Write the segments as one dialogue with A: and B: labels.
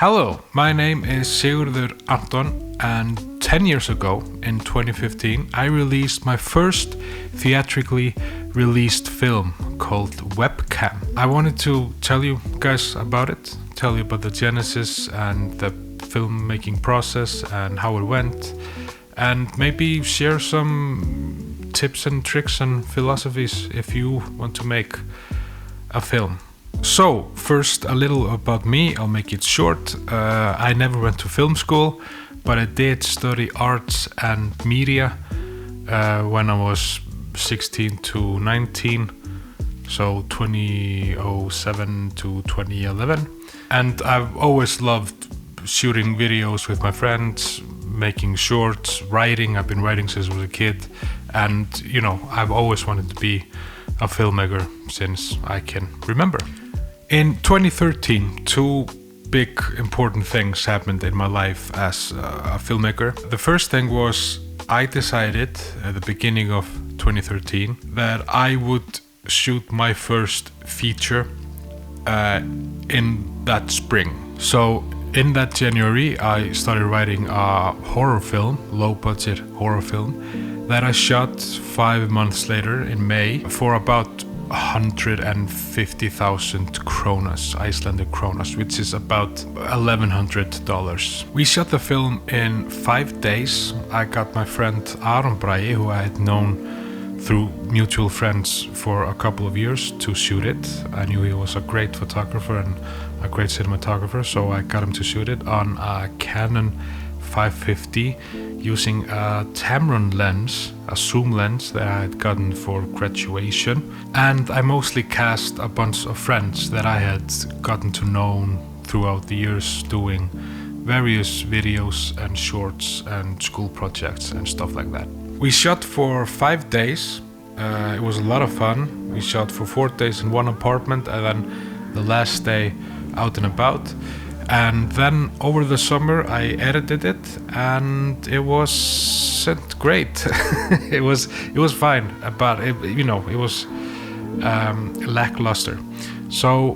A: Hello, my name is Sigurður Anton, and 10 years ago, in 2015, I released my first theatrically released film called Webcam. I wanted to tell you guys about it, tell you about the genesis and the filmmaking process and how it went, and maybe share some tips and tricks and philosophies if you want to make a film. So, first a little about me, I'll make it short. I never went to film school, but I did study arts and media when I was 16 to 19, so 2007 to 2011. And I've always loved shooting videos with my friends, making shorts, writing. I've been writing since I was a kid, and I've always wanted to be a filmmaker since I can remember. In 2013, two big important things happened in my life as a filmmaker. The first thing was I decided at the beginning of 2013 that I would shoot my first feature in that spring. So in that January, I started writing a horror film, low-budget horror film, that I shot 5 months later in May for about 150,000 kronas, Icelandic kronas, which is about $1,100. We shot the film in 5 days. I got my friend Aron Bragi, who I had known through mutual friends for a couple of years, to shoot it. I knew he was a great photographer and a great cinematographer, so I got him to shoot it on a Canon 550 using a Tamron lens, a zoom lens that I had gotten for graduation. And I mostly cast a bunch of friends that I had gotten to know throughout the years doing various videos and shorts and school projects and stuff like that. We shot for 5 days. It was a lot of fun. We shot for 4 days in one apartment and then the last day out and about. And then over the summer I edited it, and it wasn't great. it was fine, but it was lackluster. So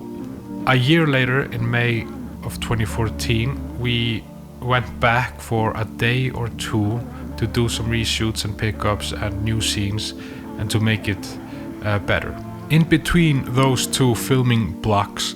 A: a year later, in May of 2014, we went back for a day or two to do some reshoots and pickups and new scenes, and to make it better. In between those two filming blocks,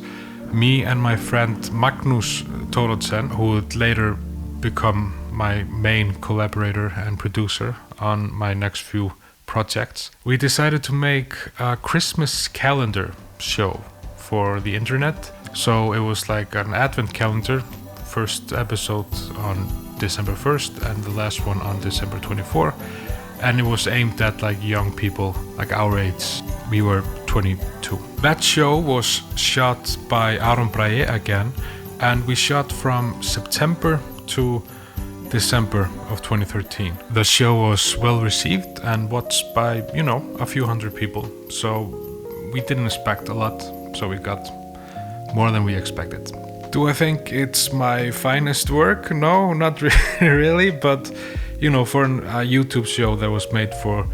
A: me and my friend Magnus Thoroddsen, who would later become my main collaborator and producer on my next few projects, we decided to make a Christmas calendar show for the internet. So it was like an advent calendar, first episode on December 1st and the last one on December 24th. And it was aimed at like young people, like our age. We were 22. That show was shot by Aron Bragi again, and we shot from September to December of 2013. The show was well received and watched by, a few hundred people. So we didn't expect a lot, so we got more than we expected. Do I think it's my finest work? No, not really, but for a YouTube show that was made for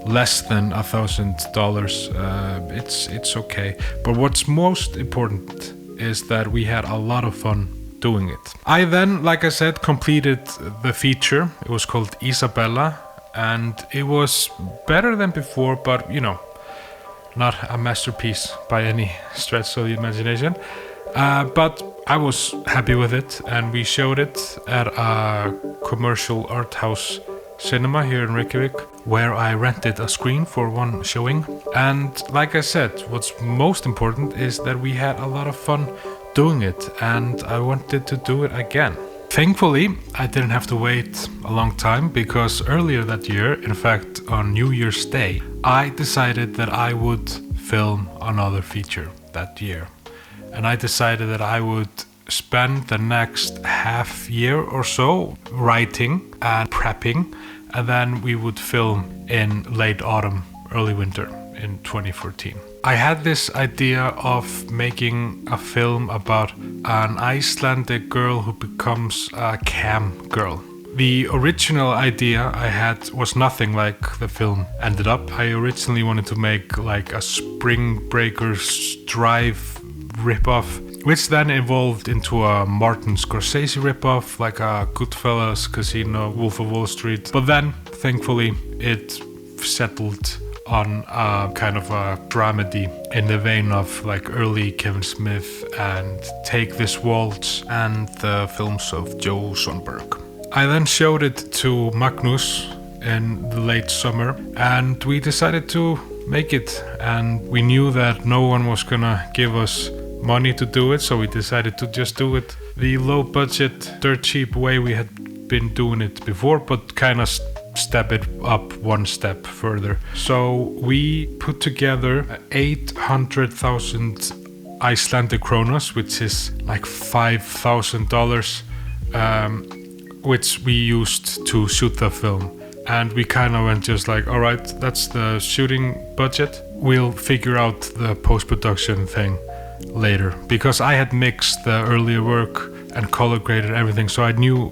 A: less than $1,000, it's okay. But what's most important is that we had a lot of fun doing it. I then, like I said, completed the feature. It was called Ísabella, and it was better than before, but not a masterpiece by any stretch of the imagination. But I was happy with it, and we showed it at a commercial art house cinema here in Reykjavik, where I rented a screen for one showing. And like I said, what's most important is that we had a lot of fun doing it, and I wanted to do it again. Thankfully, I didn't have to wait a long time, because earlier that year, in fact on New Year's Day, I decided that I would film another feature that year. And I decided that I would spend the next half year or so writing and prepping, and then we would film in late autumn, early winter in 2014. I had this idea of making a film about an Icelandic girl who becomes a cam girl. The original idea I had was nothing like the film ended up. I originally wanted to make like a Spring Breakers Drive ripoff which then evolved into a Martin Scorsese ripoff, like a Goodfellas, Casino, Wolf of Wall Street. But then, thankfully, it settled on a kind of a dramedy in the vein of like early Kevin Smith and Take This Waltz and the films of Joe Swanberg. I then showed it to Magnus in the late summer, and we decided to make it, and we knew that no one was gonna give us money to do it, so we decided to just do it the low budget, dirt cheap way we had been doing it before, but kind of step it up one step further. So we put together 800,000 Icelandic kronas, which is like $5,000, which we used to shoot the film. And we kind of went just like, all right, that's the shooting budget. We'll figure out the post-production thing later, because I had mixed the earlier work and color graded everything, so I knew,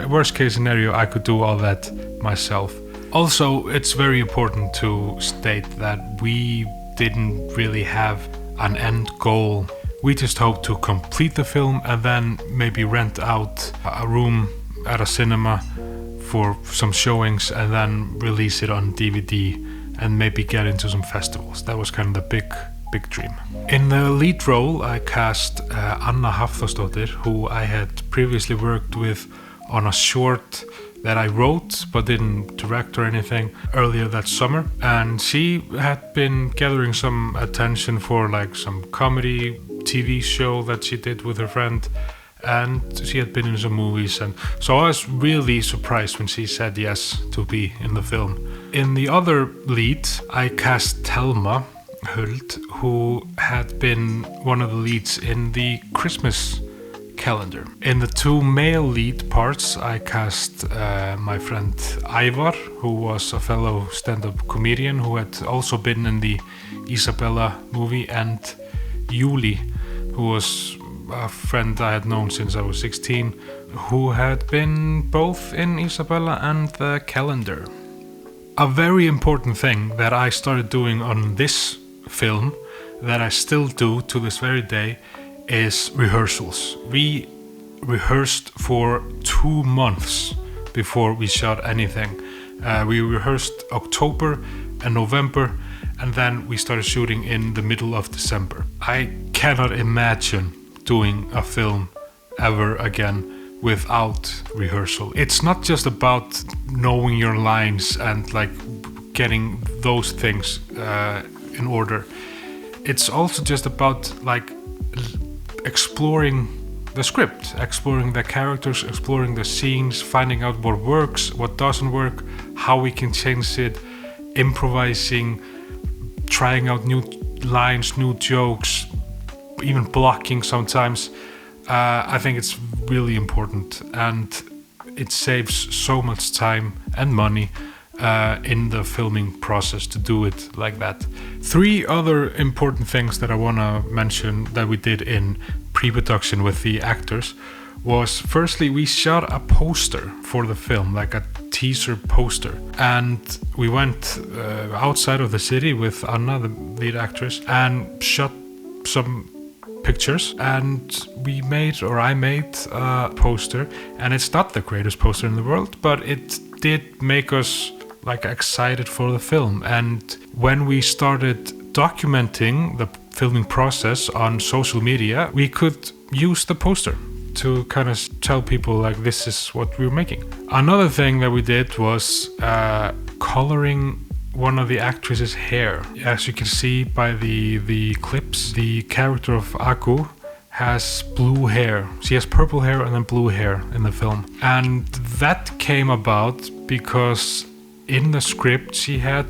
A: worst case scenario, I could do all that myself. Also, it's very important to state that we didn't really have an end goal. We just hoped to complete the film and then maybe rent out a room at a cinema for some showings and then release it on DVD and maybe get into some festivals. That was kind of the big dream. In the lead role, I cast Anna Hafþórsdóttir, who I had previously worked with on a short that I wrote but didn't direct or anything earlier that summer. And she had been gathering some attention for like some comedy TV show that she did with her friend, and she had been in some movies, and so I was really surprised when she said yes to be in the film. In the other lead, I cast Thelma Huld, who had been one of the leads in the Christmas calendar. In the two male lead parts, I cast my friend Ivar, who was a fellow stand-up comedian who had also been in the Ísabella movie, and Júli, who was a friend I had known since I was 16, who had been both in Ísabella and the calendar. A very important thing that I started doing on this film, that I still do to this very day, is rehearsals. We rehearsed for 2 months before we shot anything. We rehearsed October and November, and then we started shooting in the middle of December. I cannot imagine doing a film ever again without rehearsal. It's not just about knowing your lines and like getting those things in order. It's also just about like exploring the script, exploring the characters, exploring the scenes, finding out what works, what doesn't work, how we can change it, improvising, trying out new lines, new jokes, even blocking sometimes. I think it's really important, and it saves so much time and money in the filming process to do it like that. 3 other important things that I want to mention that we did in pre-production with the actors was, firstly, we shot a poster for the film, like a teaser poster, and we went outside of the city with Anna, the lead actress, and shot some pictures, and I made a poster, and it's not the greatest poster in the world, but it did make us like excited for the film. And when we started documenting the filming process on social media, we could use the poster to kind of tell people like this is what we're making. Another thing that we did was coloring one of the actress's hair. As you can see by the clips, the character of Aku has blue hair. She has purple hair and then blue hair in the film. And that came about because in the script she had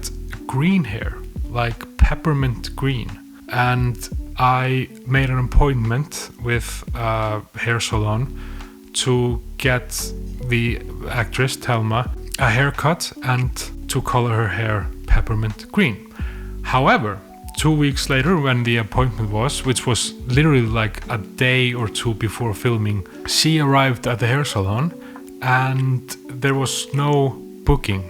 A: green hair, like peppermint green. And I made an appointment with a hair salon to get the actress Thelma a haircut and to color her hair peppermint green. However, 2 weeks later, when the appointment was, which was literally like a day or two before filming, she arrived at the hair salon and there was no booking.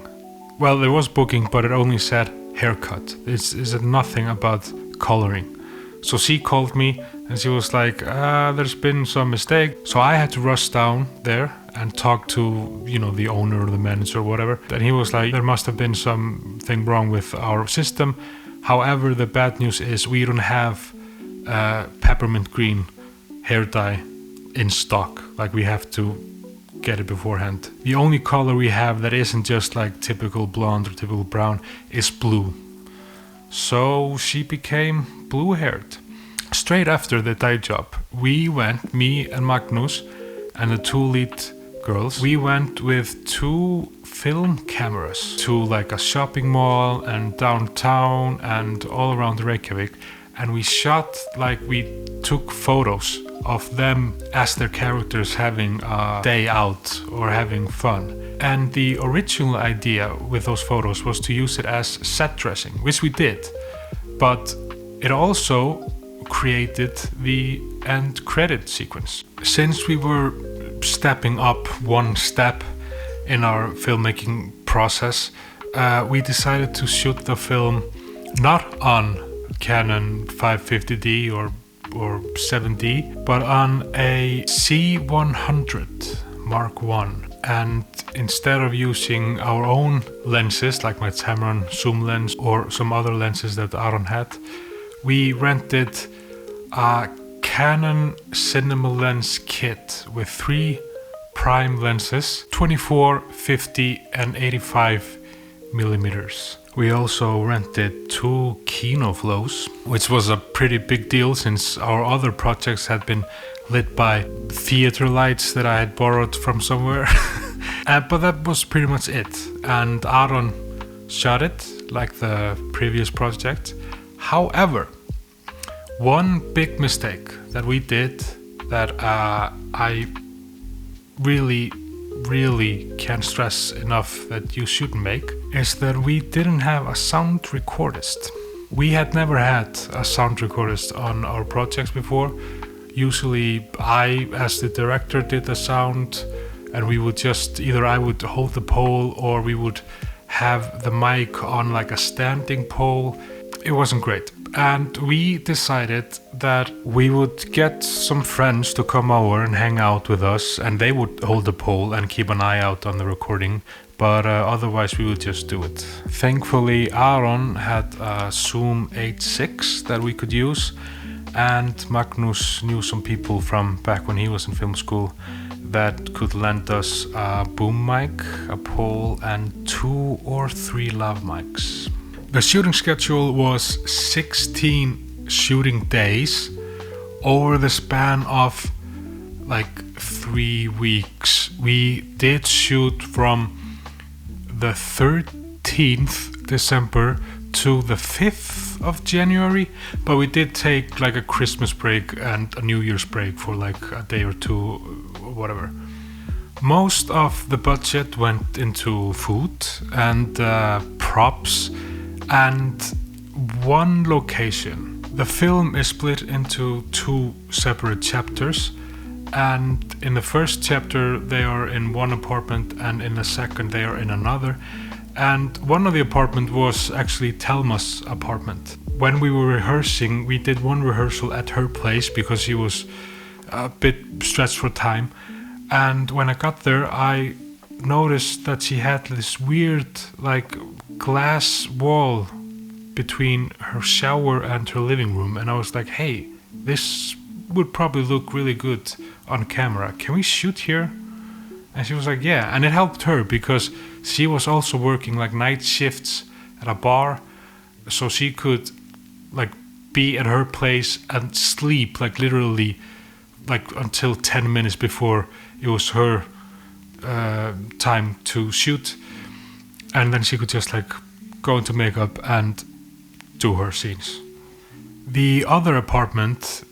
A: Well, there was booking, but it only said haircut. It said nothing about coloring. So she called me And she was like, there's been some mistake. So I had to rush down there and talk to, the owner or the manager or whatever. And he was like, there must have been something wrong with our system. However, the bad news is we don't have peppermint green hair dye in stock. Like, we have to get it beforehand. The only color we have that isn't just like typical blonde or typical brown is blue. So she became blue-haired. Straight after the dye job, we went, me and Magnus and the two lead girls, we went with 2 film cameras to like a shopping mall and downtown and all around Reykjavik, and we shot, like, we took photos of them as their characters having a day out or having fun. And the original idea with those photos was to use it as set dressing, which we did, but it also created the end credit sequence. Since we were stepping up one step in our filmmaking process, we decided to shoot the film not on Canon 550D or 7D, but on a C100 Mark I. And instead of using our own lenses, like my Tamron zoom lens or some other lenses that Aron had, we rented a Canon cinema lens kit with 3 prime lenses, 24, 50 and 85 millimeters. We also rented 2 Kino flows, which was a pretty big deal since our other projects had been lit by theater lights that I had borrowed from somewhere. But that was pretty much it. And Aron shot it like the previous project. However, one big mistake that we did that I really can't stress enough that you shouldn't make is that we didn't have a sound recordist. We had never had a sound recordist on our projects before. Usually I, as the director, did the sound, and we would just, either I would hold the pole or we would have the mic on like a standing pole. It wasn't great. And we decided that we would get some friends to come over and hang out with us, and they would hold the pole and keep an eye out on the recording, but otherwise we would just do it. Thankfully, Aron had a Zoom H6 that we could use, and Magnus knew some people from back when he was in film school that could lend us a boom mic, a pole, and 2 or 3 lav mics. The shooting schedule was 16 shooting days over the span of like 3 weeks. We did shoot from the 13th December to the 5th of January, but we did take like a Christmas break and a New Year's break for like a day or 2 or whatever. Most of the budget went into food and props and one location. The film is split into 2 separate chapters, and in the first chapter they are in one apartment and in the second they are in another, and one of the apartment was actually Telma's apartment. When we were rehearsing, we did one rehearsal at her place because she was a bit stretched for time, and when I got there I noticed that she had this weird like glass wall between her shower and her living room, and I was like, hey, this would probably look really good on camera. Can we shoot here? And she was like, yeah. And it helped her because she was also working like night shifts at a bar, so she could like be at her place and sleep like literally like until 10 minutes before it was her time to shoot, and then she could just like go into makeup and do her scenes. The other apartment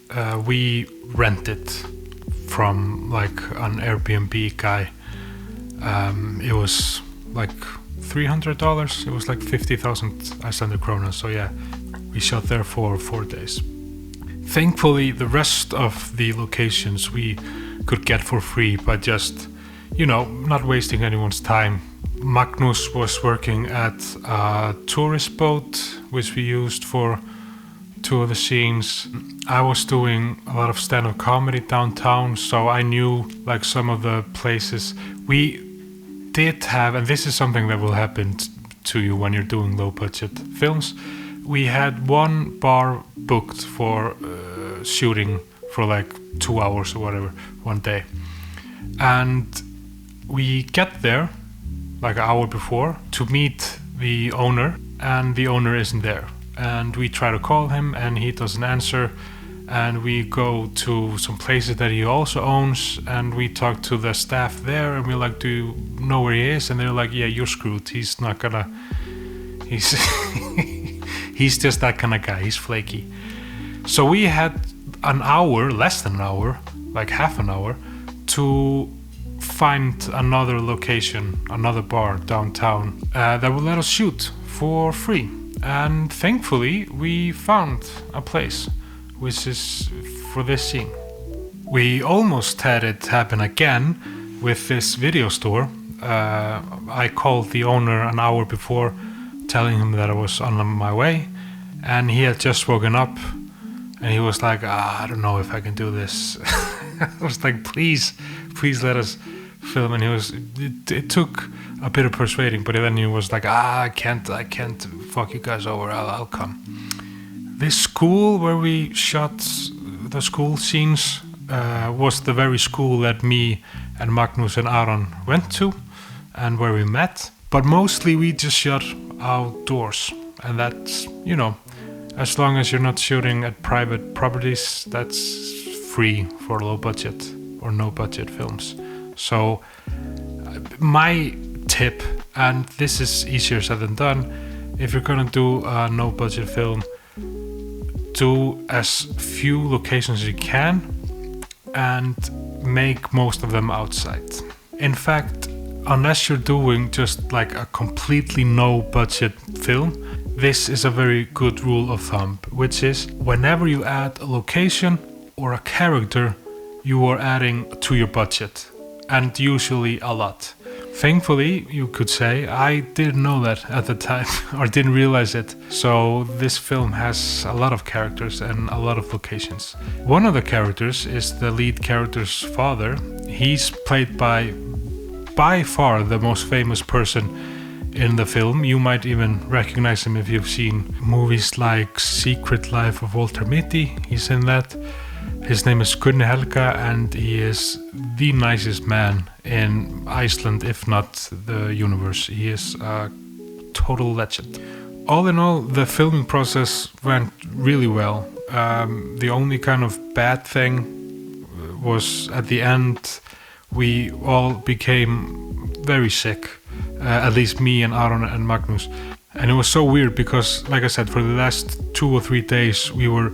A: we rented from like an Airbnb guy. It was like $300. It was like 50,000 Icelandic kroner. So yeah, we shot there for 4 days. Thankfully, the rest of the locations we could get for free by just, not wasting anyone's time. Magnus was working at a tourist boat, which we used for two of the scenes. I was doing a lot of stand-up comedy downtown, so I knew like some of the places. We did have, and this is something that will happen to you when you're doing low-budget films, we had one bar booked for shooting for like 2 hours or whatever one day, and we get there like an hour before to meet the owner, and the owner isn't there, and we try to call him and he doesn't answer, and we go to some places that he also owns, and we talk to the staff there, and we're like, do you know where he is? And they're like, yeah, you're screwed, he's not gonna, he's he's just that kind of guy, he's flaky. So we had an hour, less than an hour, like half an hour, to find another location, another bar downtown that would let us shoot for free. And thankfully we found a place which is for this scene. We almost had it happen again with this video store. I called the owner an hour before, telling him that I was on my way, and he had just woken up, and he was like, I don't know if I can do this. I was like, please let us film. And it took a bit of persuading, but then he was like, I can't fuck you guys over, I'll come. This school where we shot the school scenes was the very school that me and Magnus and Aron went to and where we met. But mostly we just shot outdoors, and that's, as long as you're not shooting at private properties, that's free for low budget or no budget films. So my tip, and this is easier said than done, if you're gonna do a no budget film, do as few locations as you can and make most of them outside. In fact, unless you're doing just like a completely no budget film, this is a very good rule of thumb, which is whenever you add a location or a character, you are adding to your budget, and usually a lot. Thankfully, you could say, I didn't know that at the time, or didn't realize it. So this film has a lot of characters and a lot of locations. One of the characters is the lead character's father. He's played by far the most famous person in the film. You might even recognize him if you've seen movies like Secret Life of Walter Mitty. He's in that. His name is Gunni Helga, and he is the nicest man in Iceland, if not the universe. He is a total legend. All in all, the filming process went really well. The only kind of bad thing was at the end, we all became very sick, at least me and Aron and Magnus. And it was so weird because, like I said, for the last 2 or 3 days we were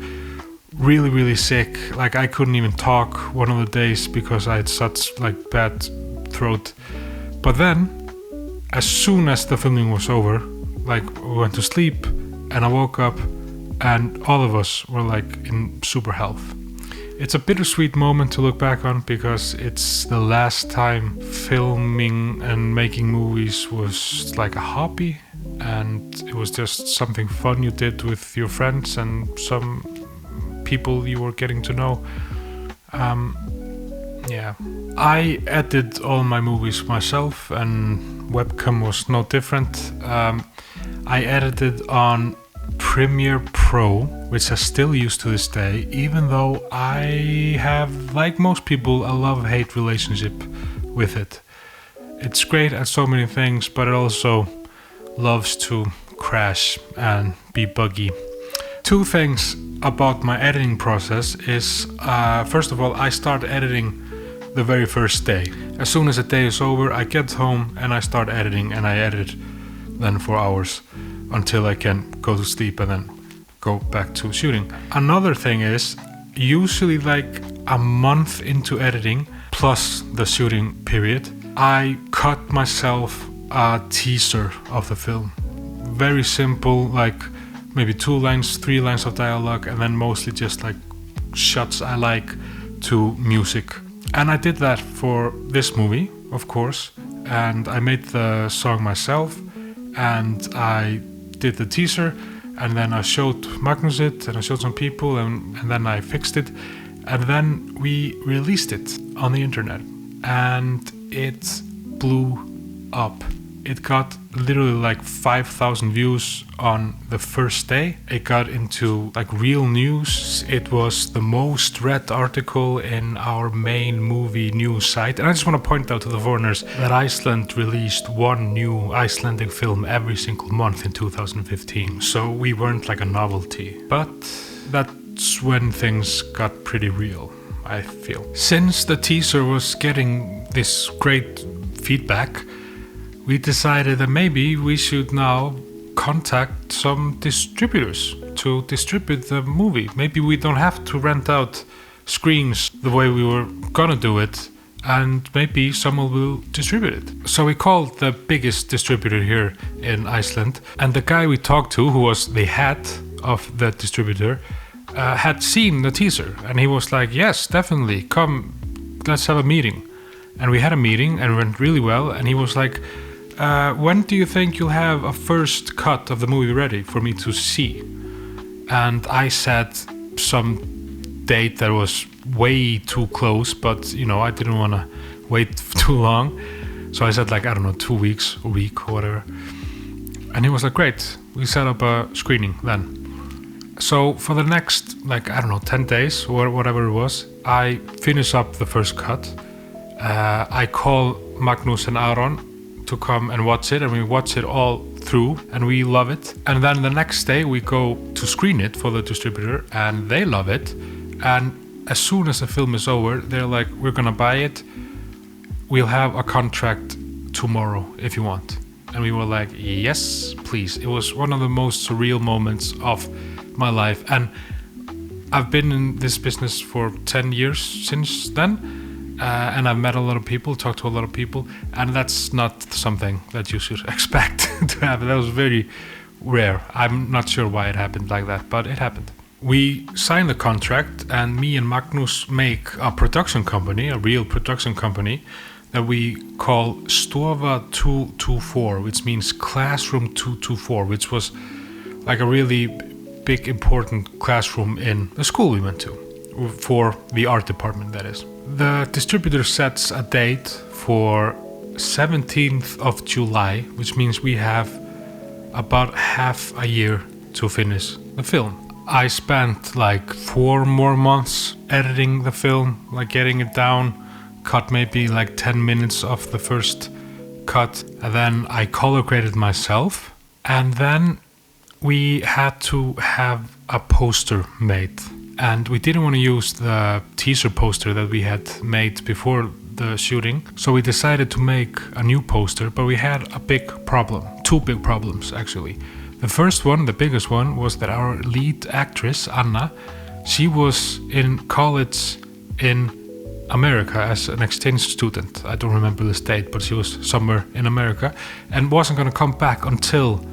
A: really, really sick. Like I couldn't even talk one of the days because I had such like bad throat. But then, as soon as the filming was over, like we went to sleep and I woke up and all of us were like in super health. It's a bittersweet moment to look back on because it's the last time filming and making movies was like a hobby, and it was just something fun you did with your friends and some people you were getting to know. I edit all my movies myself, and Webcam was no different. I edited on Premiere Pro, which I still use to this day, even though I have, like most people, a love-hate relationship with it. It's great at so many things, but it also loves to crash and be buggy. 2 things about my editing process is, first of all, I start editing the very first day. As soon as the day is over, I get home and I start editing, and I edit then for hours until I can go to sleep and then go back to shooting. Another thing is, usually like a month into editing, plus the shooting period, I cut myself a teaser of the film. Very simple, like maybe 2 lines, 3 lines of dialogue, and then mostly just like shots I like to music. And I did that for this movie, of course, and I made the song myself, and I did the teaser, and then I showed Magnus it, and I showed some people, and then I fixed it, and then we released it on the internet, and it blew up. It got literally like 5,000 views on the first day. It got into like real news. It was the most read article in our main movie news site. And I just want to point out to the foreigners that Iceland released one new Icelandic film every single month in 2015. So we weren't like a novelty. But that's when things got pretty real, I feel. Since the teaser was getting this great feedback, we decided that maybe we should now contact some distributors to distribute the movie. Maybe we don't have to rent out screens the way we were gonna do it, and maybe someone will distribute it. So we called the biggest distributor here in Iceland, and the guy we talked to, who was the head of the distributor, had seen the teaser, and he was like, yes, definitely, come, let's have a meeting. And we had a meeting, and it went really well, and he was like, when do you think you'll have a first cut of the movie ready for me to see? And I said some date that was way too close, but I didn't want to wait too long. So I said like, I don't know, 2 weeks, a week or whatever. And he was like, great, we set up a screening then. So for the next, 10 days or whatever it was, I finish up the first cut. I call Magnus and Aron to come and watch it, and we watch it all through, and we love it. And then the next day we go to screen it for the distributor, and they love it. And as soon as the film is over, they're like, we're gonna buy it. We'll have a contract tomorrow if you want. And we were like, yes, please. It was one of the most surreal moments of my life. And I've been in this business for 10 years since then. And I've met a lot of people, talked to a lot of people, and that's not something that you should expect to happen. That was very rare. I'm not sure why it happened like that, but it happened. We signed the contract, and me and Magnus make a production company, a real production company, that we call Stofa 224, which means Classroom 224, which was like a really big, important classroom in the school we went to, for the art department, that is. The distributor sets a date for 17th of July, which means we have about half a year to finish the film. I spent like 4 more months editing the film, like getting it down, cut maybe like 10 minutes of the first cut, and then I color graded myself, and then we had to have a poster made. And we didn't want to use the teaser poster that we had made before the shooting. So we decided to make a new poster, but we had a big problem. 2 big problems, actually. The first one, the biggest one, was that our lead actress, Anna, she was in college in America as an exchange student. I don't remember the state, but she was somewhere in America and wasn't going to come back until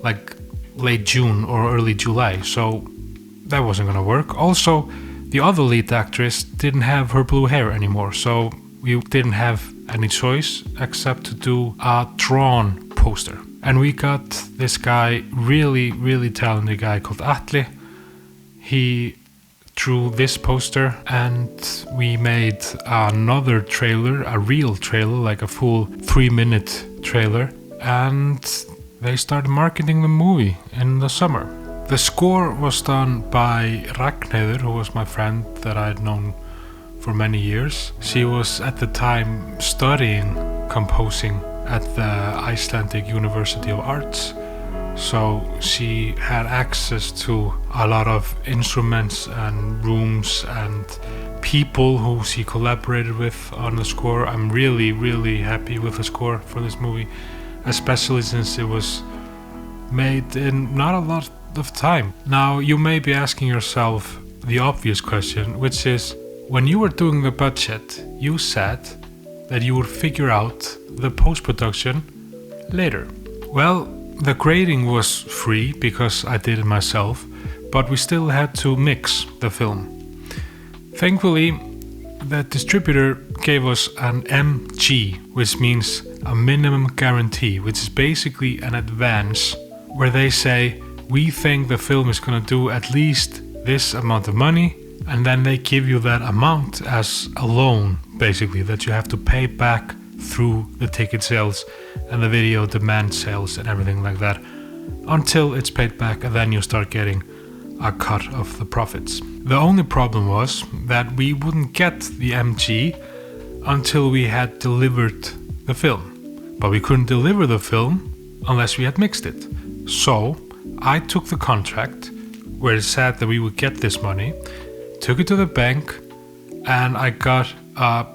A: like late June or early July. So that wasn't gonna work. Also, the other lead actress didn't have her blue hair anymore, so we didn't have any choice except to do a drawn poster. And we got this guy, really, really talented guy called Atli. He drew this poster, and we made another trailer, a real trailer, like a full 3-minute trailer, and they started marketing the movie in the summer. The score was done by Ragnheiður, who was my friend that I'd known for many years. She was at the time studying composing at the Icelandic University of Arts, so she had access to a lot of instruments and rooms and people who she collaborated with on the score. I'm really, really happy with the score for this movie, especially since it was made in not a lot of time. Now, you may be asking yourself the obvious question, which is, when you were doing the budget, you said that you would figure out the post-production later. Well, the grading was free because I did it myself, but we still had to mix the film. Thankfully, the distributor gave us an MG, which means a minimum guarantee, which is basically an advance where they say, we think the film is going to do at least this amount of money, and then they give you that amount as a loan, basically, that you have to pay back through the ticket sales and the video demand sales and everything like that, until it's paid back, and then you start getting a cut of the profits. The only problem was that we wouldn't get the MG until we had delivered the film. But we couldn't deliver the film unless we had mixed it. So I took the contract where it said that we would get this money, took it to the bank, and I got a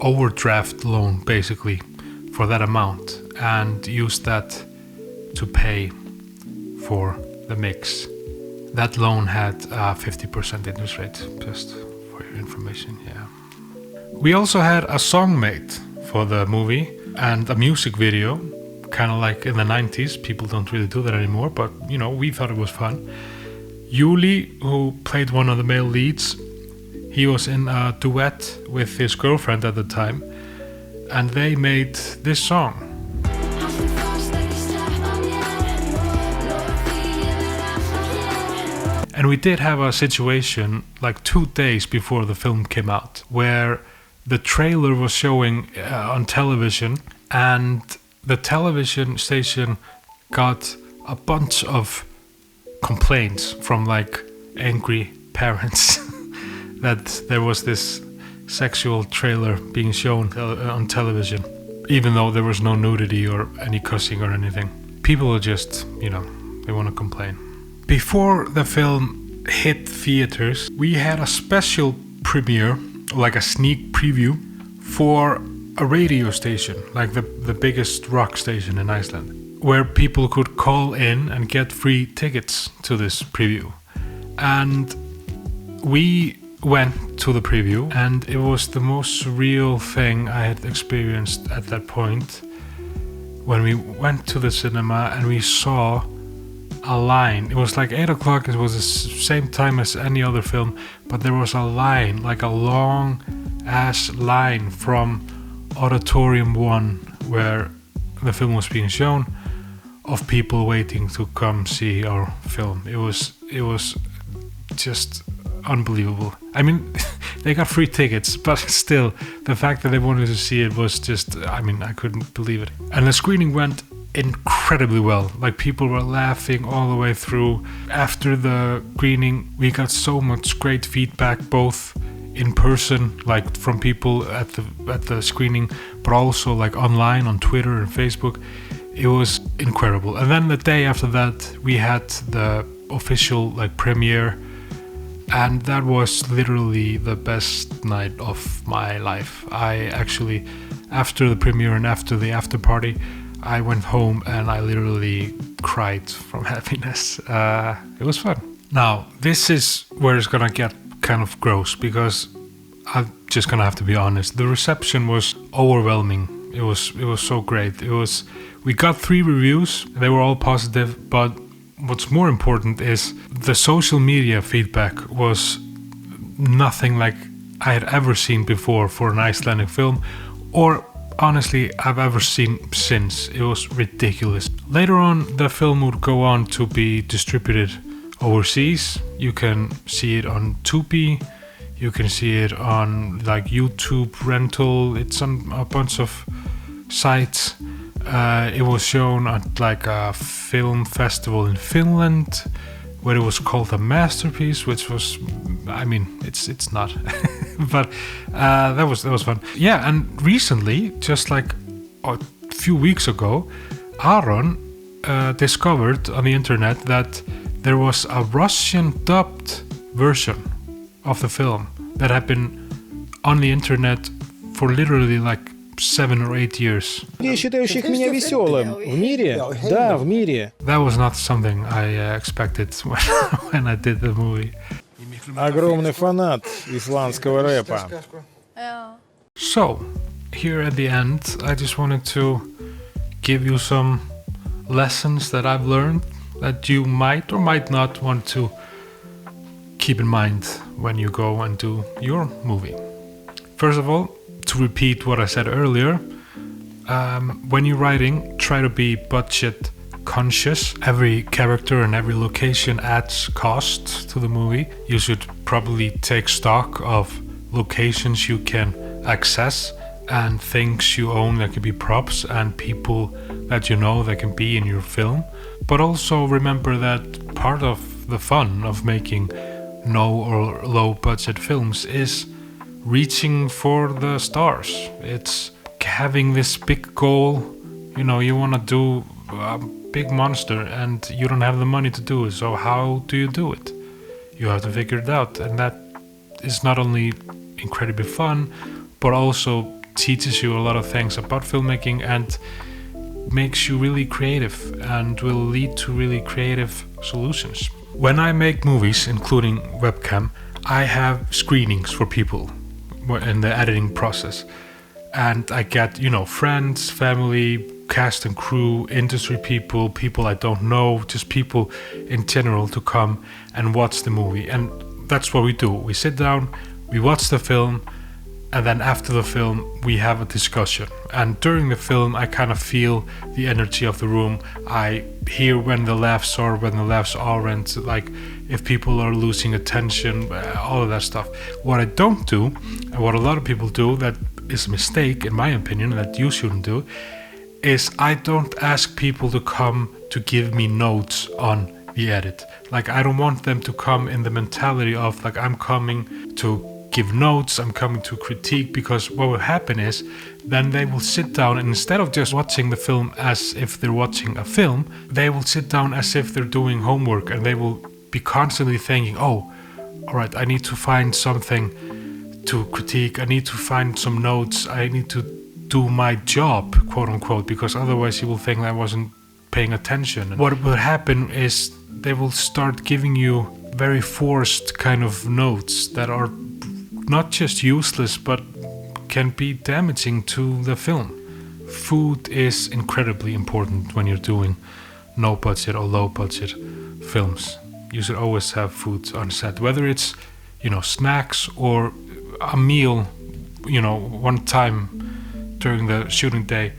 A: overdraft loan basically for that amount, and used that to pay for the mix. That loan had a 50% interest rate, just for your information. Yeah. We also had a song made for the movie and a music video, kind of like in the 90s. People don't really do that anymore, but you know, we thought it was fun. Yuli, who played one of the male leads, he was in a duet with his girlfriend at the time, and they made this song. And we did have a situation like 2 days before the film came out, where the trailer was showing on television, and the television station got a bunch of complaints from like angry parents that there was this sexual trailer being shown on television, even though there was no nudity or any cussing or anything. People are just, you know, they want to complain. Before the film hit theaters, we had a special premiere, like a sneak preview, for a radio station, like the biggest rock station in Iceland, where people could call in and get free tickets to this preview. And we went to the preview, and it was the most surreal thing I had experienced at that point, when we went to the cinema and we saw a line. It was like 8 o'clock. It was the same time as any other film, but there was a line, like a long ass line from Auditorium 1, where the film was being shown, of people waiting to come see our film. It was just unbelievable. I mean, they got free tickets, but still, the fact that they wanted to see it was just, I mean, I couldn't believe it. And the screening went incredibly well. Like, people were laughing all the way through. After the screening, we got so much great feedback, both in person, like from people at the screening, but also like online on Twitter and Facebook. It was incredible. And then the day after that, we had the official like premiere, and that was literally the best night of my life. I actually, after the premiere and after the after party, I went home and I literally cried from happiness. It was fun. Now, this is where it's gonna get kind of gross, because I'm just gonna have to be honest. The reception was overwhelming. It was so great. We got 3 reviews. They were all positive, but what's more important is the social media feedback was nothing like I had ever seen before for an Icelandic film, or honestly I've ever seen since. It was ridiculous. Later on, the film would go on to be distributed overseas. You can see it on Tubi, you can see it on like YouTube rental. It's on a bunch of sites. It was shown at like a film festival in Finland, where it was called a masterpiece, which was, I mean, it's not, but that was fun. Yeah, and recently, just like a few weeks ago, Aaron discovered on the internet that there was a Russian dubbed version of the film that had been on the internet for literally like 7 or 8 years.
B: Считающих меня веселым. В мире? Да, в мире.
A: That was not something I expected when I did the movie.
B: Огромный фанат исландского рэпа.
A: So, here at the end, I just wanted to give you some lessons that I've learned that you might or might not want to keep in mind when you go and do your movie. First of all, to repeat what I said earlier, when you're writing, try to be budget conscious. Every character and every location adds cost to the movie. You should probably take stock of locations you can access and things you own that can be props and people that you know that can be in your film. But also remember that part of the fun of making no or low budget films is reaching for the stars. It's having this big goal. You know, you want to do a big monster and you don't have the money to do it. So how do you do it? You have to figure it out. And that is not only incredibly fun, but also teaches you a lot of things about filmmaking and makes you really creative and will lead to really creative solutions. When I make movies, including Webcam, I have screenings for people in the editing process. And I get, friends, family, cast and crew, industry people, people I don't know, just people in general to come and watch the movie. And that's what we do. We sit down, we watch the film, and then after the film we have a discussion. And during the film I kind of feel the energy of the room. I hear when the laughs are, when the laughs aren't, like if people are losing attention, all of that stuff. What I don't do, and what a lot of people do that is a mistake in my opinion, that you shouldn't do, is I don't ask people to come to give me notes on the edit. Like I don't want them to come in the mentality of like I'm coming to give notes, I'm coming to critique, because what will happen is then they will sit down and instead of just watching the film as if they're watching a film, they will sit down as if they're doing homework and they will be constantly thinking, oh, all right, I need to find something to critique, I need to find some notes, I need to do my job, quote unquote, because otherwise you will think I wasn't paying attention. And what will happen is they will start giving you very forced kind of notes that are not just useless but can be damaging to the film. Food is incredibly important when you're doing no budget or low budget films. You should always have food on set, whether it's snacks or a meal one time during the shooting day.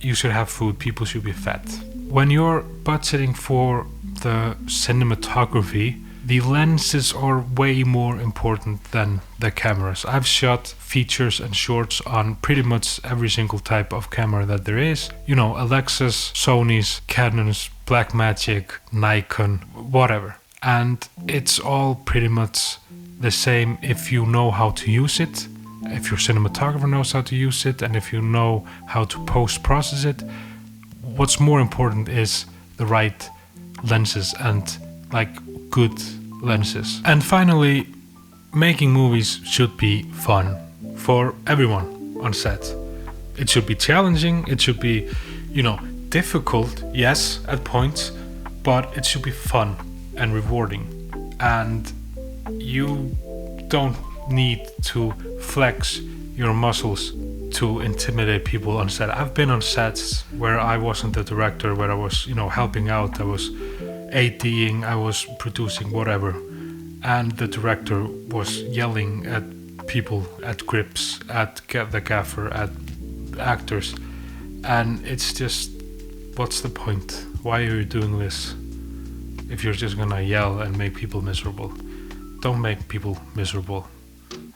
A: You should have food, people should be fed. When you're budgeting for the cinematography, the lenses are way more important than the cameras. I've shot features and shorts on pretty much every single type of camera that there is. Alexas, Sonys, Canons, Blackmagic, Nikon, whatever. And it's all pretty much the same if you know how to use it, if your cinematographer knows how to use it, and if you know how to post-process it. What's more important is the right lenses and good lenses. And finally, making movies should be fun for everyone on set. It should be challenging, it should be, difficult, yes, at points, but it should be fun and rewarding. And you don't need to flex your muscles to intimidate people on set. I've been on sets where I wasn't the director, where I was, helping out, I was ADing, I was producing whatever, and the director was yelling at people, at grips, at the gaffer, at actors, and it's just, what's the point? Why are you doing this if you're just gonna yell and make people miserable? Don't make people miserable.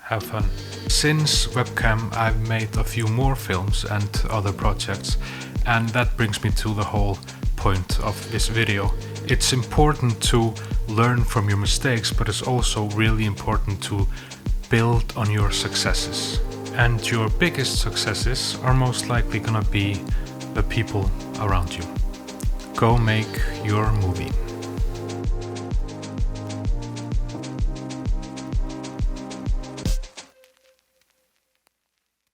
A: Have fun. Since Webcam, I've made a few more films and other projects, and that brings me to the whole point of this video. It's important to learn from your mistakes, but it's also really important to build on your successes. And your biggest successes are most likely gonna be the people around you. Go make your movie.